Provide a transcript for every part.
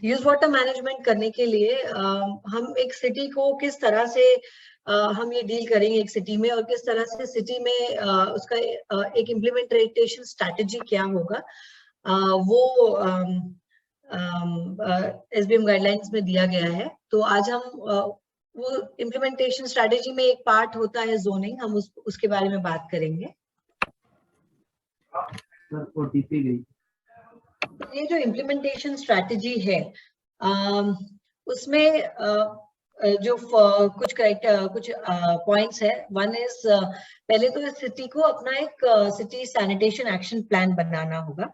Use water management करने के लिए हम एक सिटी को किस तरह से हम ये डील करेंगे एक सिटी में, और किस तरह से सिटी में उसका एक इम्प्लीमेंटेशन स्ट्रैटेजी क्या होगा, वो SBM गाइडलाइंस में दिया गया है। तो आज हम वो इम्प्लीमेंटेशन स्ट्रैटेजी में एक पार्ट होता है जोनिंग, हम उसके बारे में बात करेंगे। ये जो इम्प्लीमेंटेशन स्ट्रैटेजी है उसमें जो कुछ पॉइंट्स है। वन इज, पहले तो इस सिटी को अपना एक सिटी सैनिटेशन एक्शन प्लान बनाना होगा।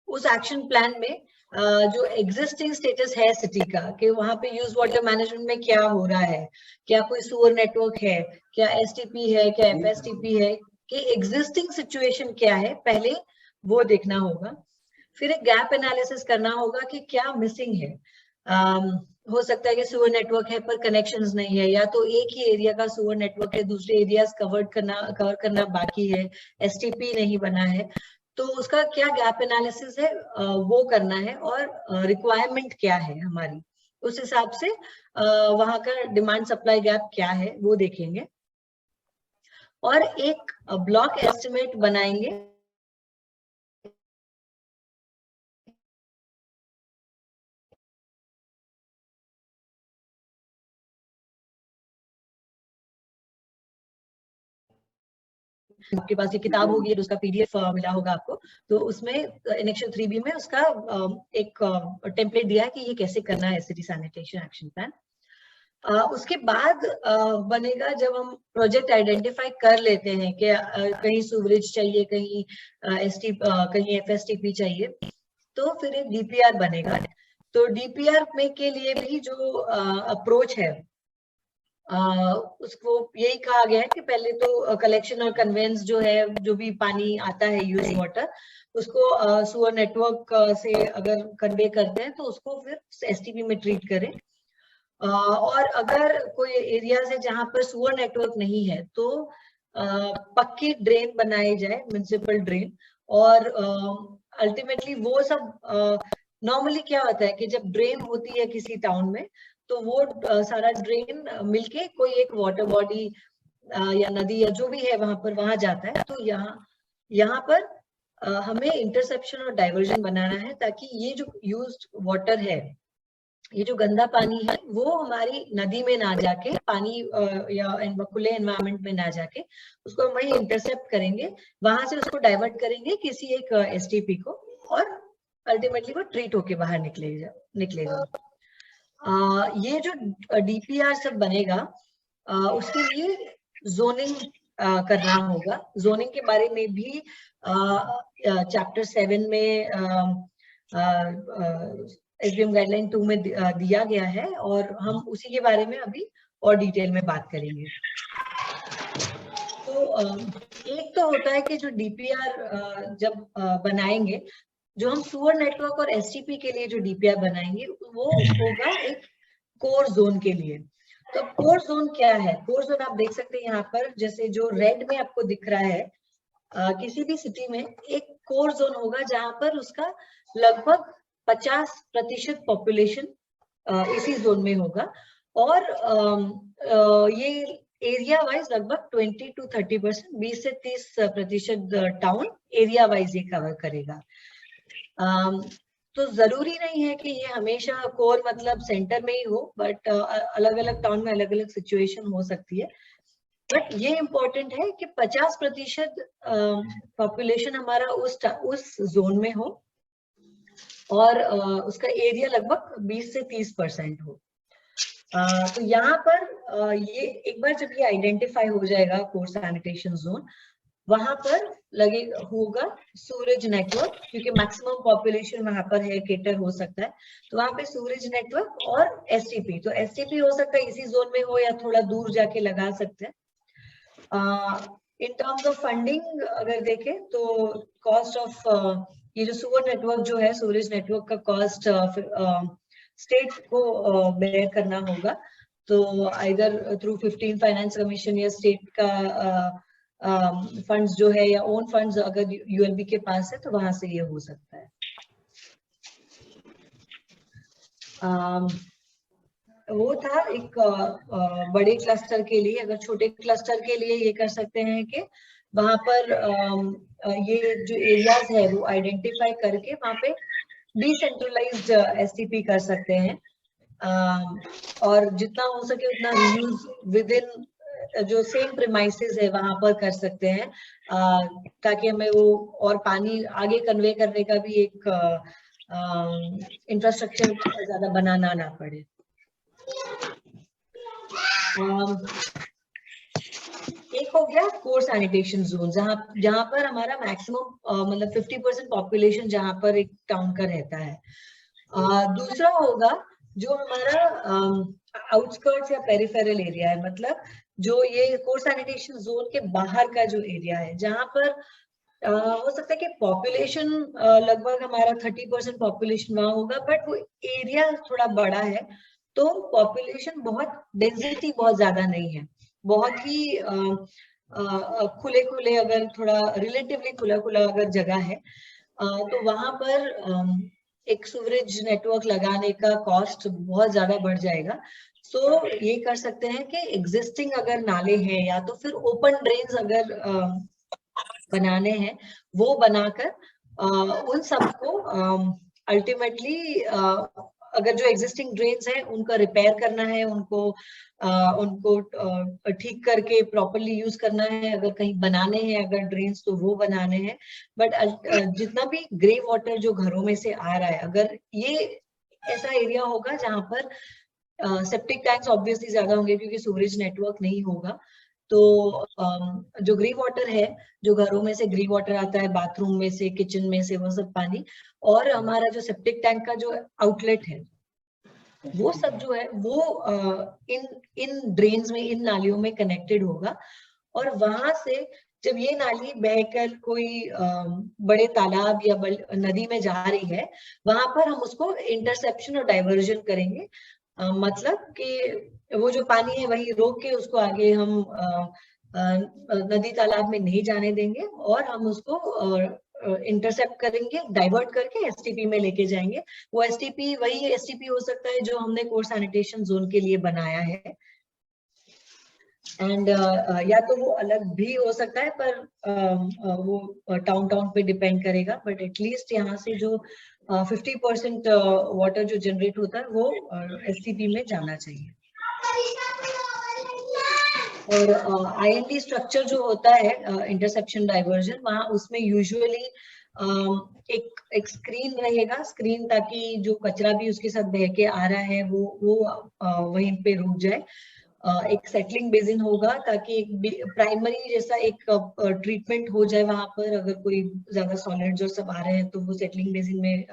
उस एक्शन प्लान में जो एग्जिस्टिंग स्टेटस है सिटी का, कि वहां पे यूज वाटर मैनेजमेंट में क्या हो रहा है, क्या कोई सुअर नेटवर्क है, क्या STP है, क्या FSTP है, कि एग्जिस्टिंग सिचुएशन क्या है, पहले वो देखना होगा। फिर एक गैप एनालिसिस करना होगा कि क्या मिसिंग है। हो सकता है कि सुअर नेटवर्क है पर कनेक्शंस नहीं है, या तो एक ही एरिया का सुअर नेटवर्क है, दूसरे एरियाज कवर करना बाकी है, STP नहीं बना है। तो उसका क्या गैप एनालिसिस है वो करना है, और रिक्वायरमेंट क्या है हमारी, उस हिसाब से वहां का डिमांड सप्लाई गैप क्या है वो देखेंगे, और एक ब्लॉक एस्टिमेट बनाएंगे। आपके पास ये किताब होगी, उसका PDF मिला होगा आपको, तो उसमें एनेक्शन 3B में उसका एक टेम्पलेट दिया है कि ये कैसे करना है सिटी सैनिटेशन एक्शन प्लान। उसके बाद बनेगा जब हम प्रोजेक्ट आइडेंटिफाई कर लेते हैं कि कहीं सूवरेज चाहिए, कहीं कहीं FSTP चाहिए, तो फिर एक DPR बनेगा। तो DPR में के लिए भी जो अप्रोच है उसको यही कहा गया है कि पहले तो कलेक्शन और कन्वेंस जो है, जो भी पानी आता है यूज वाटर, उसको सुअर नेटवर्क से अगर कन्वे करते हैं तो उसको फिर STP में ट्रीट करें। और अगर कोई एरियाज है जहां पर सुअर नेटवर्क नहीं है तो पक्की ड्रेन बनाई जाए, म्युनिसिपल ड्रेन। और अल्टीमेटली वो सब नॉर्मली क्या होता है कि जब ड्रेन होती है किसी टाउन में, तो वो सारा ड्रेन मिलके कोई एक वाटर बॉडी या नदी या जो भी है वहां जाता है। तो यहाँ पर हमें इंटरसेप्शन और डाइवर्जन बनाना है, ताकि ये जो यूज्ड वाटर है, ये जो गंदा पानी है, वो हमारी नदी में ना जाके, पानी या खुले एनवायरमेंट में ना जाके, उसको हम वही इंटरसेप्ट करेंगे, वहां से उसको डाइवर्ट करेंगे किसी एक STP को, और अल्टीमेटली वो ट्रीट होके बाहर निकलेगा। ये जो DPR सब बनेगा, उसके लिए जोनिंग करना होगा। जोनिंग के बारे में भी चैप्टर 7 में SBM गाइडलाइन 2 में दिया गया है, और हम उसी के बारे में अभी और डिटेल में बात करेंगे। तो एक तो होता है कि जो DPR जब बनाएंगे, जो हम सुअर नेटवर्क और STP के लिए जो DPR बनाएंगे, वो होगा एक कोर जोन के लिए। तो कोर जोन क्या है? कोर जोन आप देख सकते हैं यहाँ पर, जैसे जो रेड में आपको दिख रहा है, किसी भी सिटी में एक कोर जोन होगा जहां पर उसका लगभग 50% पॉपुलेशन इसी जोन में होगा, और ये एरिया वाइज लगभग 20 to 30%, 20 से 30% टाउन एरिया वाइज ये कवर करेगा। तो जरूरी नहीं है कि ये हमेशा कोर मतलब सेंटर में ही हो, बट अलग अलग टाउन में अलग अलग सिचुएशन हो सकती है। बट ये इम्पोर्टेंट है कि 50% पॉपुलेशन हमारा उस जोन में हो, और उसका एरिया लगभग 20 से 30% हो। तो यहाँ पर ये एक बार जब ये आइडेंटिफाई हो जाएगा कोर सैनिटेशन जोन, वहां पर होगा सूरज नेटवर्क, क्योंकि मैक्सिमम पॉपुलेशन वहां पर है, केटर हो सकता है, तो वहां पे सूरज नेटवर्क और STP। तो STP हो सकता है इसी जोन में हो, या थोड़ा दूर जाके लगा सकते हैं। इन टर्म्स ऑफ फंडिंग अगर देखें तो कॉस्ट ऑफ ये जो सुअर नेटवर्क जो है, सूरज नेटवर्क का कॉस्ट स्टेट को बेयर करना होगा। तो आइदर थ्रू 15 फाइनेंस कमीशन या स्टेट का फंड्स जो है या ओन फंड्स अगर यूएलबी के पास है तो वहां से ये हो सकता है। वो था एक बड़े क्लस्टर के लिए। अगर छोटे क्लस्टर के लिए ये कर सकते हैं कि वहां पर ये जो एरियाज है वो आइडेंटिफाई करके वहां पे डिसेंट्रलाइज्ड एसटीपी कर सकते हैं, और जितना हो सके उतना रीयूज विद इन जो सेम प्रीमाइसेस है वहां पर कर सकते हैं, ताकि हमें वो और पानी आगे कन्वे करने का भी एक इंफ्रास्ट्रक्चर ज्यादा बनाना ना पड़े। एक हो गया कोर सैनिटेशन जोन, जहां पर हमारा मैक्सिमम मतलब 50% पॉपुलेशन जहां पर एक टाउन का रहता है। दूसरा होगा जो हमारा आउटस्कर्ट्स या पेरिफेरल एरिया है, मतलब जो ये कोर सैनिटेशन जोन के बाहर का जो एरिया है, जहां पर हो सकता है कि पॉपुलेशन लगभग हमारा 30% पॉपुलेशन वहां होगा, बट वो एरिया थोड़ा बड़ा है, तो पॉपुलेशन बहुत डेंसिटी बहुत ज्यादा नहीं है, बहुत ही खुले खुले, अगर थोड़ा रिलेटिवली खुला खुला अगर जगह है, तो वहां पर एक सीवरेज नेटवर्क लगाने का कॉस्ट बहुत ज्यादा बढ़ जाएगा। सो ये कर सकते हैं कि एग्जिस्टिंग अगर नाले हैं या तो फिर ओपन ड्रेन्स अगर बनाने हैं, वो बनाकर उन सबको अल्टीमेटली अगर जो एग्जिस्टिंग ड्रेन्स हैं उनका रिपेयर करना है, उनको ठीक करके प्रॉपरली यूज करना है, अगर कहीं बनाने हैं अगर ड्रेन्स तो वो बनाने हैं। बट जितना भी ग्रे वाटर जो घरों में से आ रहा है, अगर ये ऐसा एरिया होगा जहां पर सेप्टिक टैंक्स ऑब्वियसली ज्यादा होंगे क्योंकि सीवरेज नेटवर्क नहीं होगा, तो जो ग्रे वाटर है, जो घरों में से ग्रे वाटर आता है, बाथरूम में से, किचन में से, वो सब पानी, और हमारा जो सेप्टिक टैंक का जो आउटलेट है, वो सब जो है वो इन ड्रेन्स में, इन नालियों में कनेक्टेड होगा। और वहां से जब ये नाली बहकर कोई बड़े तालाब या नदी में जा रही है, वहां पर हम उसको इंटरसेप्शन और डाइवर्जन करेंगे। मतलब कि वो जो पानी है वही रोक के उसको आगे हम नदी तालाब में नहीं जाने देंगे, और हम उसको इंटरसेप्ट करेंगे, डाइवर्ट करके एसटीपी में लेके जाएंगे। वो एसटीपी वही एसटीपी हो सकता है जो हमने कोर सैनिटेशन जोन के लिए बनाया है, एंड या तो वो अलग भी हो सकता है, पर वो टाउन पे डिपेंड करेगा। बट एटलीस्ट यहाँ से जो 50% वाटर जो जनरेट होता है वो एसटीपी में जाना चाहिए। और आईएनडी स्ट्रक्चर जो होता है, इंटरसेप्शन डाइवर्जन, वहां उसमें यूजुअली एक स्क्रीन रहेगा, स्क्रीन, ताकि जो कचरा भी उसके साथ बह के आ रहा है वो वहीं पे रुक जाए। एक सेटलिंग बेसिन होगा ताकि एक प्राइमरी जैसा एक ट्रीटमेंट हो जाए वहां पर, अगर कोई ज्यादा सॉलिड्स और सब आ रहे हैं तो वो सेटलिंग बेसिन में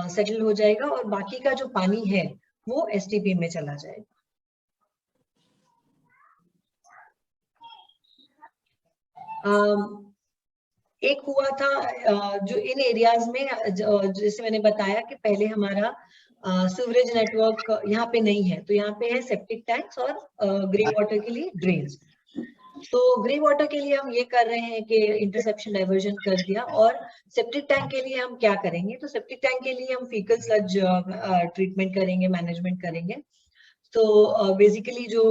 सेटल हो जाएगा, और बाकी का जो पानी है वो एसटीपी में चला जाएगा। एक हुआ था जो इन एरियाज में, जैसे मैंने बताया कि पहले हमारा सीवरेज नेटवर्क यहाँ पे नहीं है, तो यहाँ पे है सेप्टिक टैंक्स और ग्रे वाटर के लिए ड्रेन्स। तो ग्रे वाटर के लिए हम ये कर रहे हैं कि इंटरसेप्शन डाइवर्जन कर दिया, और सेप्टिक टैंक के लिए हम क्या करेंगे, तो सेप्टिक टैंक के लिए हम फीकल स्लज ट्रीटमेंट करेंगे, मैनेजमेंट करेंगे। तो बेसिकली जो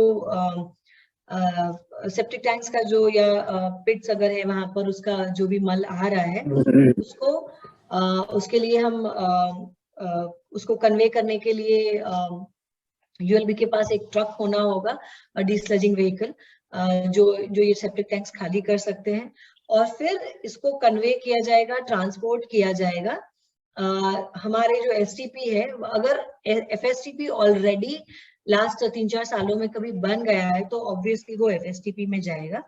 सेप्टिक टैंक्स का जो या पिट्स अगर है वहां पर उसका जो भी मल आ रहा है उसको उसके लिए हम उसको कन्वे करने के लिए यूएलबी के पास एक ट्रक होना होगा, डिस्लजिंग व्हीकल, जो ये सेप्टिक टैंक्स खाली कर सकते हैं, और फिर इसको कन्वे किया जाएगा, ट्रांसपोर्ट किया जाएगा। हमारे जो एसटीपी है, अगर एफएसटीपी ऑलरेडी लास्ट 3-4 सालों में कभी बन गया है तो ऑब्वियसली वो एफएसटीपी में जाएगा,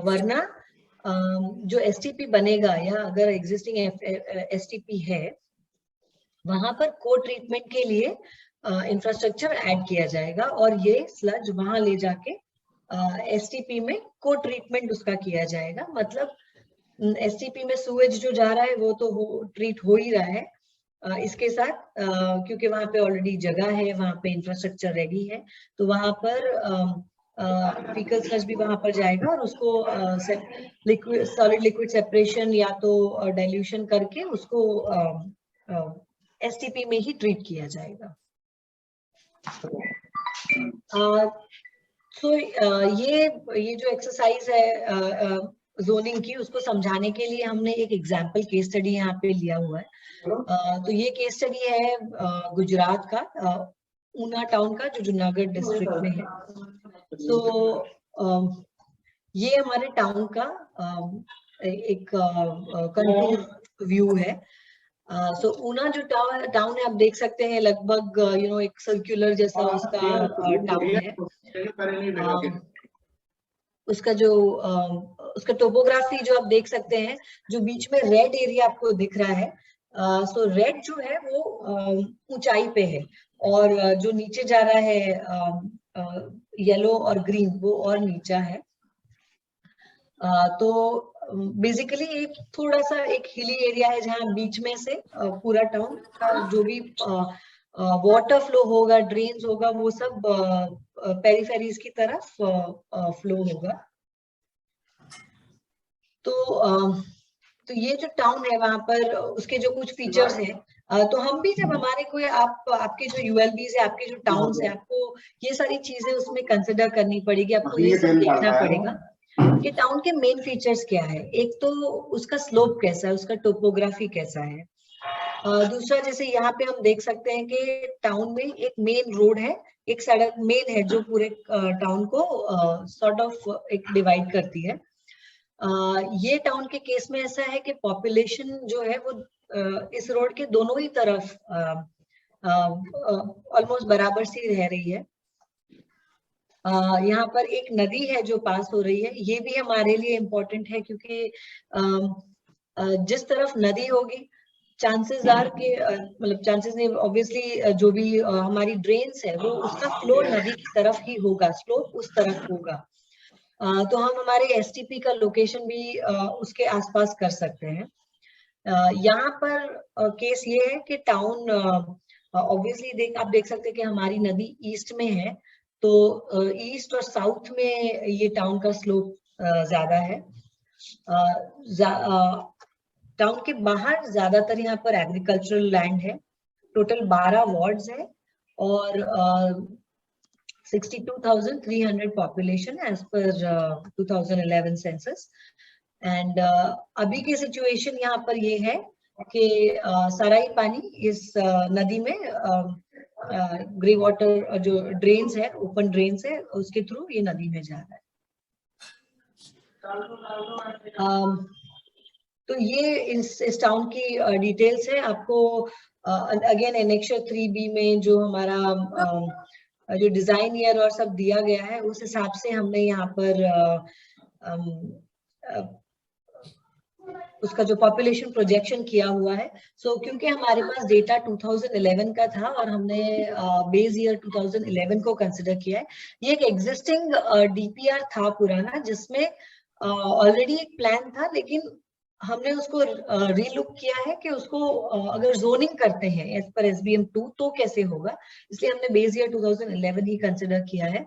वरना जो एसटीपी बनेगा या अगर एग्जिस्टिंग एसटीपी है वहां पर को ट्रीटमेंट के लिए इंफ्रास्ट्रक्चर ऐड किया जाएगा, और ये स्लज वहां ले जाके एसटीपी में को ट्रीटमेंट उसका किया जाएगा। मतलब एसटीपी में सूएज जो जा रहा है वो तो ट्रीट हो ही रहा है, इसके साथ क्योंकि वहां पे ऑलरेडी जगह है, वहां पे इंफ्रास्ट्रक्चर रेडी है, तो वहां पर फीकल स्लज भी वहां पर जाएगा और उसको लिक्विड सॉलिड लिक्विड सेपरेशन या तो डाइल्यूशन करके उसको एसटीपी में ही ट्रीट किया जाएगा। तो ये जो एक्सरसाइज है जोनिंग की, उसको समझाने के लिए हमने एक एग्जाम्पल केस स्टडी यहाँ पे लिया हुआ है। तो ये केस स्टडी है गुजरात का, ऊना टाउन का, जो जूनागढ़ डिस्ट्रिक्ट में है। तो ये हमारे टाउन का एक कंटूर व्यू है। सो ऊना जो टाउन है, आप देख सकते हैं लगभग एक सर्कुलर जैसा उसका टाउन है। उसका जो उसका टोपोग्राफी जो आप देख सकते हैं, जो बीच में रेड एरिया आपको दिख रहा है, सो रेड जो है वो ऊंचाई पे है, और जो नीचे जा रहा है येलो और ग्रीन वो और नीचा है। तो बेसिकली एक थोड़ा सा एक हिली एरिया है जहाँ बीच में से पूरा टाउन का जो भी वाटर फ्लो होगा, ड्रेन्स होगा, वो सब पेरिफेरीज की तरफ फ्लो होगा। तो ये जो टाउन है वहां पर उसके जो कुछ फीचर्स हैं, तो हम भी जब हमारे कोई आपके जो यूएलबीज है, आपके जो टाउन्स है, आपको ये सारी चीजें उसमें कंसिडर करनी पड़ेगी, आपको ये सब देखना पड़ेगा कि टाउन के मेन फीचर्स क्या है। एक तो उसका स्लोप कैसा है, उसका टोपोग्राफी कैसा है। दूसरा, जैसे यहाँ पे हम देख सकते हैं कि टाउन में एक मेन रोड है, एक सड़क मेन है जो पूरे टाउन को सॉर्ट ऑफ एक डिवाइड करती है। ये टाउन के केस में ऐसा है कि पॉपुलेशन जो है वो इस रोड के दोनों ही तरफ ऑलमोस्ट बराबर सी रह रही है। यहाँ पर एक नदी है जो पास हो रही है, ये भी हमारे लिए इम्पोर्टेंट है, क्योंकि जिस तरफ नदी होगी चांसेस आर के मतलब चांसेस नहीं, ऑब्वियसली जो भी हमारी ड्रेन्स है वो उसका फ्लो नदी की तरफ ही होगा, स्लोप उस तरफ होगा। तो हम हमारे एसटीपी का लोकेशन भी उसके आसपास कर सकते हैं। यहाँ पर केस ये है कि टाउन ऑब्वियसली आप देख सकते हैं कि हमारी नदी ईस्ट में है, तो ईस्ट और साउथ में ये टाउन का स्लोप ज्यादा है। टाउन के बाहर ज्यादातर यहाँ पर एग्रीकल्चरल लैंड है। टोटल 12 वार्ड्स है और 62,300 population as per 2011 census. And अभी की सिचुएशन यहाँ पर ये है कि सारा ही पानी इस नदी में ग्रे वाटर जो ड्रेन्स है, ओपन ड्रेन्स है, उसके थ्रू ये नदी में जा रहा है। तो ये इस टाउन की डिटेल्स है। आपको अगेन एनेक्सर 3B में जो हमारा जो डिजाइन ईयर और सब दिया गया है, उस हिसाब से हमने यहाँ पर उसका जो पॉपुलेशन प्रोजेक्शन किया हुआ है। सो क्योंकि हमारे पास डेटा 2011 का था और हमने बेस ईयर 2011 को कंसिडर किया है। ये एक एग्जिस्टिंग डीपीआर था पुराना, जिसमें ऑलरेडी एक प्लान था, लेकिन हमने उसको रीलुक किया है कि उसको अगर जोनिंग करते हैं एज पर SBM 2 तो कैसे होगा, इसलिए हमने बेस ईयर 2011 ही कंसिडर किया है।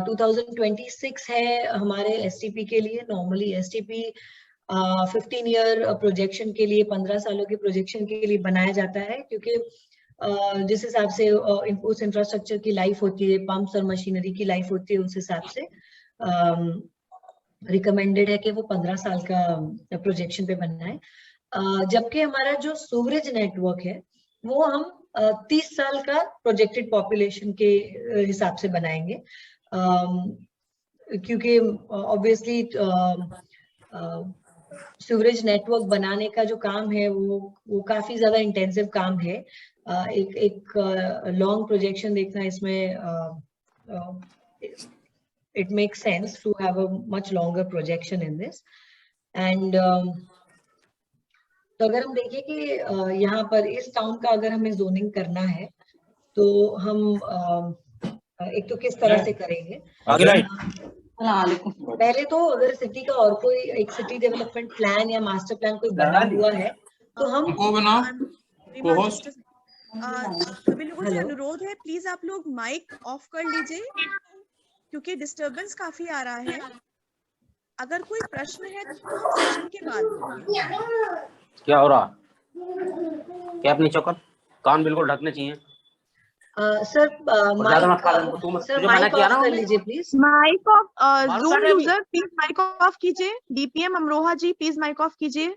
2026 है हमारे एसटीपी के लिए। नॉर्मली एसटीपी 15 ईयर प्रोजेक्शन के लिए, 15 सालों के प्रोजेक्शन के लिए बनाया जाता है, क्योंकि जिस हिसाब से उस इंफ्रास्ट्रक्चर की लाइफ होती है, पंप्स और मशीनरी की लाइफ होती है, उस हिसाब से रिकमेंडेड है कि वो 15 साल का प्रोजेक्शन पे बनना है। जबकि हमारा जो सीवरेज नेटवर्क है वो हम 30 साल का प्रोजेक्टेड पॉपुलेशन के हिसाब से बनाएंगे, क्योंकि ऑब्वियसली सीवरेज नेटवर्क बनाने का जो काम है वो काफी ज्यादा इंटेंसिव काम है। एक लॉन्ग प्रोजेक्शन देखना इसमें it makes sense to have a much longer projection in this. And तो अगर हम देखें कि यहाँ पर इस टाउन का अगर हमें जोनिंग करना है तो हम एक तो किस तरह से करेंगे। पहले तो अगर सिटी का और कोई एक सिटी डेवलपमेंट प्लान या मास्टर प्लान कोई बना हुआ है तो हम सभी लोगों से अनुरोध है, प्लीज आप लोग माइक ऑफ कर लीजिए। क्योंकि डिस्टरबेंस काफी आ रहा है। अगर कोई प्रश्न है तो हम सेशन के बाद बोलिए। क्या हो रहा? कैप नीचे कर, कान बिल्कुल ढकने चाहिए। सर तुझे मना माइक किया ऑफ ना कर हमने? लीजिए प्लीज। माइक ऑफ, मालूम जूम कर रहे यूजर प्लीज माइक ऑफ कीजिए। DPM Amroha ji please mic off कीजिए।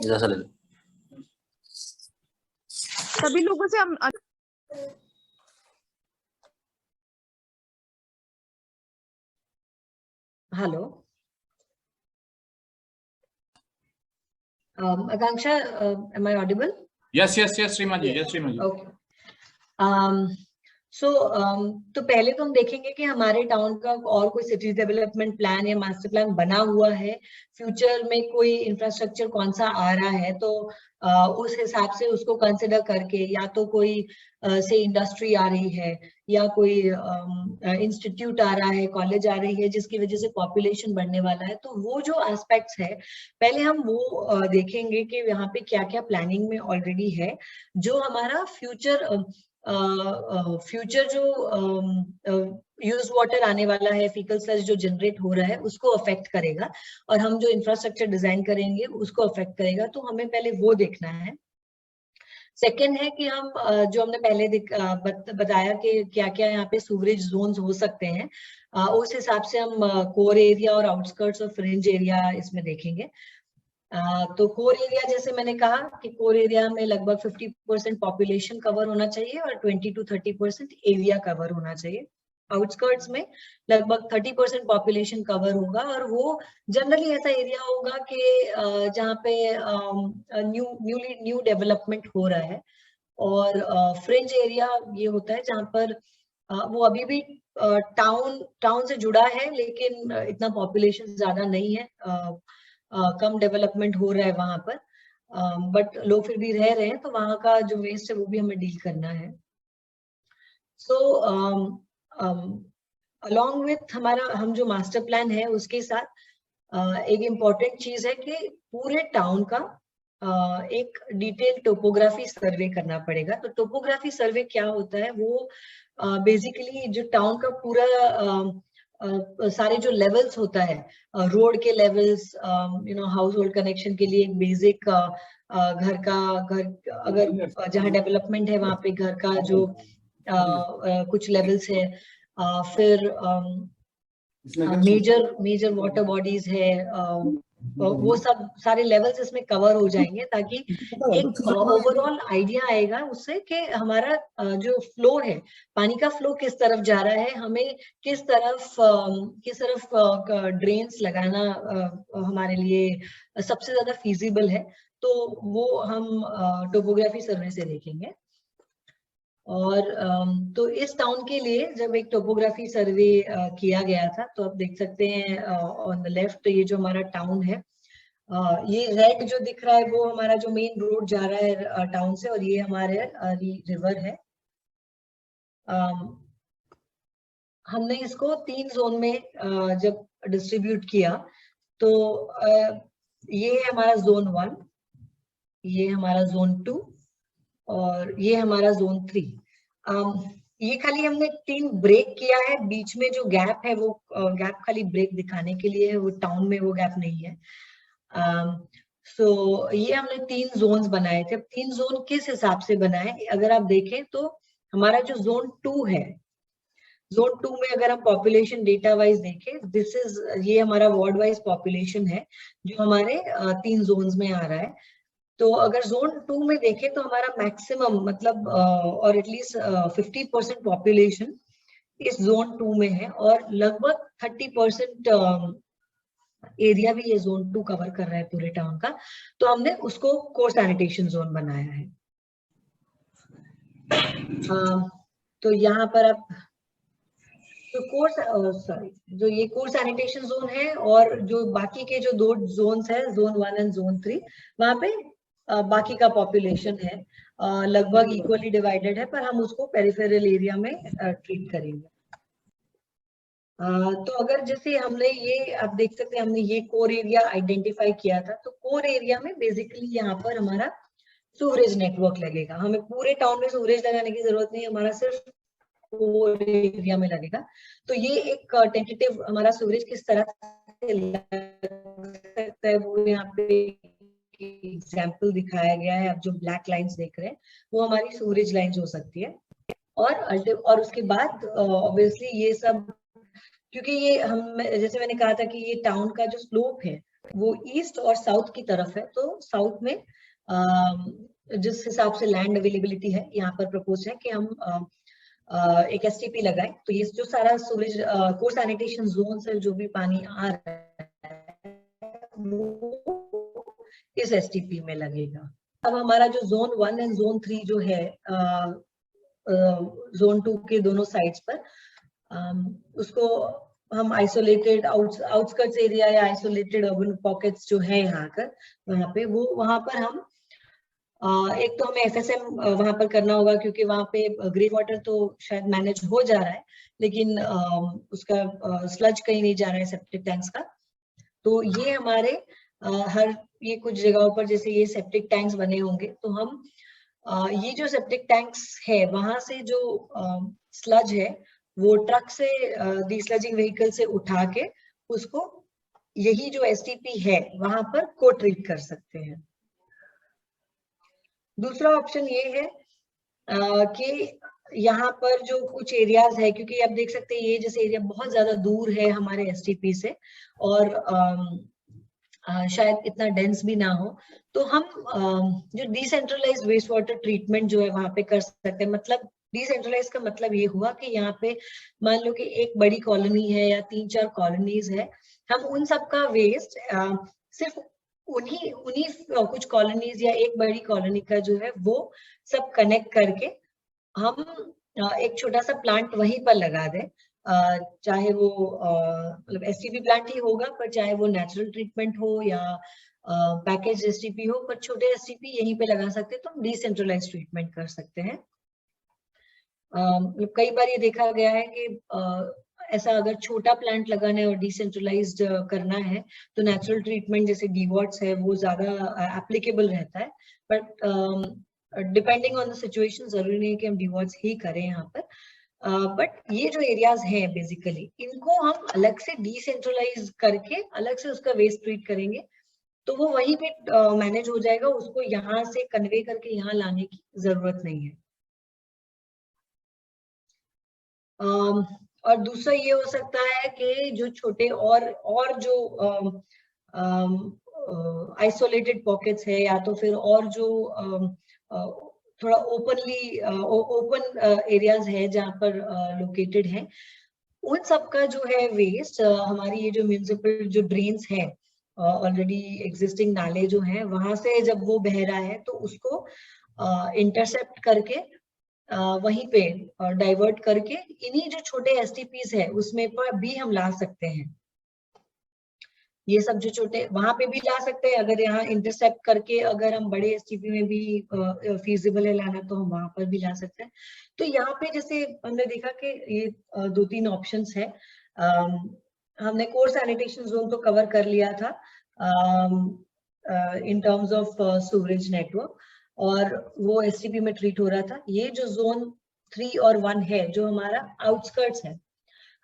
जैसा ले लो। सभी लोगों से hello Akanksha, am I audible? Yes, Srima ji. Yes, Srima ji. Okay. तो पहले तो हम देखेंगे कि हमारे टाउन का और कोई सिटी डेवलपमेंट प्लान या मास्टर प्लान बना हुआ है, फ्यूचर में कोई इंफ्रास्ट्रक्चर कौन सा आ रहा है, तो उस हिसाब से उसको कंसिडर करके, या तो कोई से इंडस्ट्री आ रही है या कोई इंस्टीट्यूट आ रहा है, कॉलेज आ रही है, जिसकी वजह से पॉपुलेशन बढ़ने वाला है, तो वो जो एस्पेक्ट्स है पहले हम वो देखेंगे कि यहाँ पे क्या क्या प्लानिंग में ऑलरेडी है, जो हमारा फ्यूचर जो यूज वाटर आने वाला है, फीकल स्लज जो जनरेट हो रहा है, उसको अफेक्ट करेगा, और हम जो इंफ्रास्ट्रक्चर डिजाइन करेंगे उसको अफेक्ट करेगा, तो हमें पहले वो देखना है। सेकेंड है कि हम जो हमने पहले बताया कि क्या क्या यहाँ पे सूवरेज जोन्स हो सकते हैं, उस हिसाब से हम कोर एरिया और आउटस्कर्ट्स और फ्रिंज एरिया इसमें देखेंगे। तो कोर एरिया, जैसे मैंने कहा कि कोर एरिया में लगभग 50% पॉपुलेशन कवर होना चाहिए और 20 to 30% एरिया कवर होना चाहिए। आउटस्कर्ट्स में लगभग 30% पॉपुलेशन कवर होगा, और वो जनरली ऐसा एरिया होगा कि जहाँ पे न्यू डेवलपमेंट हो रहा है। और फ्रिंज एरिया ये होता है जहाँ पर वो अभी भी टाउन से जुड़ा है, लेकिन इतना पॉपुलेशन ज्यादा नहीं है, कम डेवलपमेंट हो रहा है वहां पर, बट लोग फिर भी रह रहे हैं, तो वहां का जो वेस्ट है वो भी हमें डील करना है। सो अलॉन्ग विथ हम जो मास्टर प्लान है उसके साथ एक इम्पॉर्टेंट चीज है कि पूरे टाउन का एक डिटेल टोपोग्राफी सर्वे करना पड़ेगा। तो टोपोग्राफी सर्वे क्या होता है, वो बेसिकली जो टाउन का पूरा सारे जो लेवल्स होता है, रोड के लेवल्स, हाउस होल्ड कनेक्शन के लिए एक बेसिक घर अगर जहाँ डेवलपमेंट है वहां पे घर का जो कुछ लेवल्स है, फिर मेजर वाटर बॉडीज है, वो सब सारे लेवल्स इसमें कवर हो जाएंगे, ताकि एक ओवरऑल आइडिया आएगा उससे कि हमारा जो फ्लो है, पानी का फ्लो किस तरफ जा रहा है, हमें किस तरफ ड्रेन्स लगाना हमारे लिए सबसे ज्यादा फीजिबल है। तो वो हम टोपोग्राफी सर्वे से देखेंगे। और तो इस टाउन के लिए जब एक टोपोग्राफी सर्वे किया गया था, तो आप देख सकते हैं ऑन द लेफ्ट, ये जो हमारा टाउन है, ये रेड जो दिख रहा है वो हमारा जो मेन रोड जा रहा है टाउन से, और ये हमारे रिवर है। हमने इसको 3 जोन में जब डिस्ट्रीब्यूट किया, तो ये है हमारा जोन 1, ये हमारा जोन 2, और ये हमारा जोन 3। ये खाली हमने 3 ब्रेक किया है, बीच में जो गैप है वो गैप खाली ब्रेक दिखाने के लिए है, वो टाउन में वो गैप नहीं है। ये हमने 3 जोन्स बनाए थे। 3 जोन किस हिसाब से बनाए, अगर आप देखें तो हमारा जो जोन 2 है, जोन 2 में अगर हम पॉपुलेशन डेटा वाइज देखें, ये हमारा वार्ड वाइज पॉपुलेशन है जो हमारे 3 जोन्स में आ रहा है। तो अगर जोन 2 में देखें तो हमारा मैक्सिमम मतलब और एटलीस्ट 50% पॉपुलेशन इस जोन 2 में है, और लगभग 30% एरिया भी ये जोन 2 कवर कर रहा है पूरे टाउन का। तो हमने उसको कोर सैनिटेशन जोन बनाया है। तो यहाँ पर आप जो ये कोर सैनिटेशन जोन है, और जो बाकी के जो 2 जोन्स है, जोन 1 एंड जोन 3, वहां पे बाकी का पॉपुलेशन है लगभग इक्वली डिवाइडेड है, पर हम उसको पेरिफेरल एरिया में ट्रीट करेंगे। तो अगर जैसे हमने ये, आप देख सकते हैं, हमने ये कोर एरिया आइडेंटिफाई किया था, तो कोर एरिया में बेसिकली यहाँ पर हमारा सूवरेज नेटवर्क लगेगा। हमें पूरे टाउन में सूवरेज लगाने की जरूरत नहीं है, हमारा सिर्फ कोर एरिया में लगेगा। तो ये एक टेंटेटिव हमारा सीवरेज किस तरह से लग सकता है वो यहाँ पे एग्जाम्पल दिखाया गया है। आप जो ब्लैक लाइंस देख रहे हैं वो हमारी सीवरेज लाइंस हो सकती है। और उसके बाद ऑब्वियसली ये सब, क्योंकि ये हम जैसे मैंने कहा था कि ये टाउन का जो स्लोप है वो ईस्ट और साउथ की तरफ है, तो साउथ में जिस हिसाब से लैंड अवेलेबिलिटी है यहाँ पर प्रपोज है कि हम एक एसटीपी लगाएं। तो ये जो सारा सीवरेज कोर सैनिटेशन जोन से जो भी पानी आ रहा है वो इस एसटीपी में लगेगा। अब हमारा जो जोन 1 एंड जोन 3 जो है जोन 2 के दोनों साइड्स पर, उसको हम आइसोलेटेड आउटस्कर्ट्स एरिया या आइसोलेटेड अर्बन पॉकेट्स जो है यहाँ पर, वहां पर हम एक तो हमें एफएसएम वहां पर करना होगा, क्योंकि वहां पे ग्रे वाटर तो शायद मैनेज हो जा रहा है, लेकिन उसका स्लज कहीं नहीं जा रहा है सेप्टिक टैंक्स का। तो ये हमारे ये कुछ जगहों पर जैसे ये सेप्टिक टैंक्स बने होंगे, तो हम ये जो सेप्टिक टैंक्स है वहां से जो स्लज है वो ट्रक से डीस्लजिंग व्हीकल से उठा के उसको यही जो एसटीपी है वहां पर को ट्रीट कर सकते हैं। दूसरा ऑप्शन ये है कि यहाँ पर जो कुछ एरियाज है, क्योंकि आप देख सकते हैं ये जैसे एरिया बहुत ज्यादा दूर है हमारे एसटीपी से और शायद इतना डेंस भी ना हो, तो हम जो डिसेंट्रलाइज्ड वेस्ट वाटर ट्रीटमेंट जो है वहां पे कर सकते हैं। मतलब डिसेंट्रलाइज का मतलब ये हुआ कि यहाँ पे मान लो कि एक बड़ी कॉलोनी है या 3-4 कॉलोनीज है, हम उन सब का वेस्ट सिर्फ उन्हीं कुछ कॉलोनीज या एक बड़ी कॉलोनी का जो है वो सब कनेक्ट करके हम एक छोटा सा प्लांट वहीं पर लगा दें, चाहे वो मतलब एसटीपी प्लांट ही होगा, पर चाहे वो नेचुरल ट्रीटमेंट हो या पैकेज एसटीपी हो, पर छोटे एसटीपी यहीं पे लगा सकते हैं, तो हम डिसेंट्रलाइज ट्रीटमेंट कर सकते हैं। कई बार ये देखा गया है कि ऐसा अगर छोटा प्लांट लगाना है और डिसेंट्रलाइज्ड करना है तो नेचुरल ट्रीटमेंट जैसे डीवॉट्स है वो ज्यादा एप्लीकेबल रहता है, but depending on the situation जरूरी नहीं कि हम डीवॉट्स ही करें यहाँ पर। बट ये जो एरियाज हैं बेसिकली इनको हम अलग से डिसेंट्रलाइज करके अलग से उसका वेस्ट ट्रीट करेंगे, तो वो वहीं पे मैनेज हो जाएगा, उसको यहाँ से कन्वे करके यहाँ लाने की जरूरत नहीं है। और दूसरा ये हो सकता है कि जो छोटे और जो आइसोलेटेड पॉकेट्स है या तो फिर और जो थोड़ा ओपन एरियाज है जहाँ पर लोकेटेड है, उन सब का जो है वेस्ट हमारी ये जो म्युनिसिपल जो ड्रेन्स है ऑलरेडी एग्जिस्टिंग नाले जो है वहां से जब वो बह रहा है तो उसको इंटरसेप्ट करके वहीं पे डाइवर्ट करके इन्हीं जो छोटे एसटीपीज है उसमें पर भी हम ला सकते हैं। ये सब जो छोटे वहां पे भी ला सकते हैं, अगर यहाँ इंटरसेप्ट करके अगर हम बड़े एसटीपी में भी फीजिबल है लाना तो हम वहां पर भी ला सकते हैं। तो यहाँ पे जैसे हमने देखा कि ये 2-3 ऑप्शंस है। हमने कोर सैनिटेशन जोन तो कवर कर लिया था in terms of sewerage network, और वो एसटीपी में ट्रीट हो रहा था। ये जो जोन 3 और 1 है जो हमारा आउटस्कर्ट्स है,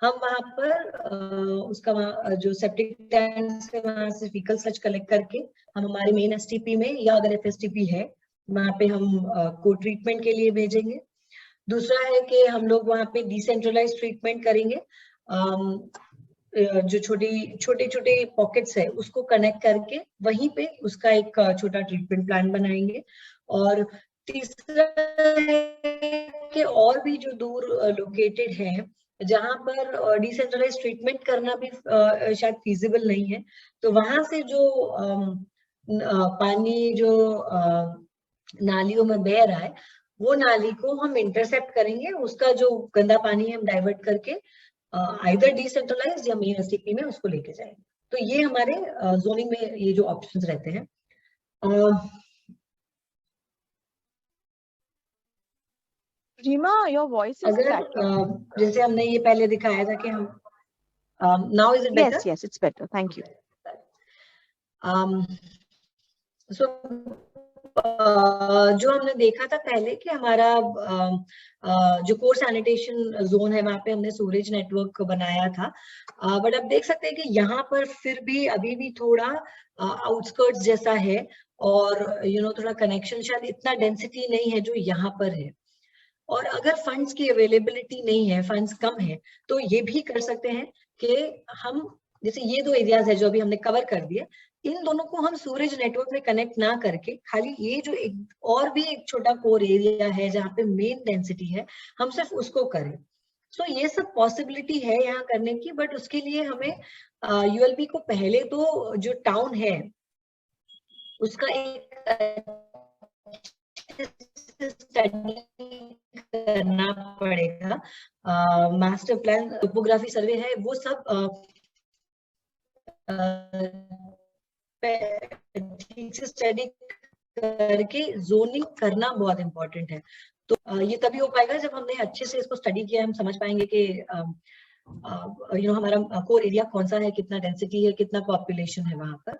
हम वहां पर उसका जो सेप्टिक टैंक से वहां से फीकल स्लज कलेक्ट करके हम हमारे मेन एसटीपी में या अगर एफएसटीपी है वहां पे हम को ट्रीटमेंट के लिए भेजेंगे। दूसरा है कि हम लोग वहां पे डिसेंट्रलाइज ट्रीटमेंट करेंगे, जो छोटे पॉकेट्स है उसको कनेक्ट करके वहीं पे उसका एक छोटा ट्रीटमेंट प्लान बनाएंगे। और तीसरा कि और भी जो दूर लोकेटेड है जहां पर डिसेंट्रलाइज ट्रीटमेंट करना भी शायद फीजिबल नहीं है, तो वहां से जो पानी जो नालियों में बह रहा है वो नाली को हम इंटरसेप्ट करेंगे, उसका जो गंदा पानी है हम डाइवर्ट करके आइदर डिसेंट्रलाइज या मेन एसटीपी में उसको लेके जाएंगे। तो ये हमारे जोनिंग में ये जो ऑप्शंस रहते हैं। रीमा, your voice is अगर जैसे हमने ये पहले दिखाया था कि हम now is it better? Yes, it's better. Thank you. So जो हमने देखा था पहले कि हमारा जो कोर सैनिटेशन जोन है वहां पे हमने सूरेज नेटवर्क बनाया था, बट अब देख सकते हैं कि यहाँ पर फिर भी अभी भी थोड़ा आउटस्कर्ट्स जैसा है, और थोड़ा कनेक्शन शायद इतना डेंसिटी नहीं है जो यहाँ पर है। और अगर फंड्स की अवेलेबिलिटी नहीं है, फंड्स कम है, तो ये भी कर सकते हैं कि हम जैसे ये 2 एरियाज है जो अभी हमने कवर कर दिए, इन दोनों को हम सूरज नेटवर्क में कनेक्ट ना करके खाली ये जो और भी एक छोटा कोर एरिया है जहाँ पे मेन डेंसिटी है, हम सिर्फ उसको करें। सो ये सब पॉसिबिलिटी है यहाँ करने की, बट उसके लिए हमें यूएलबी को पहले तो जो टाउन है उसका एक स्टडी करना पड़ेगा। मास्टर प्लान, टोपोग्राफी सर्वे है, वो सब ठीक से स्टडी करके जोनिंग करना बहुत इंपॉर्टेंट है। तो ये तभी हो पाएगा जब हमने अच्छे से इसको स्टडी किया, हम समझ पाएंगे कि हमारा कोर एरिया कौन सा है, कितना डेंसिटी है, कितना पॉपुलेशन है वहां पर।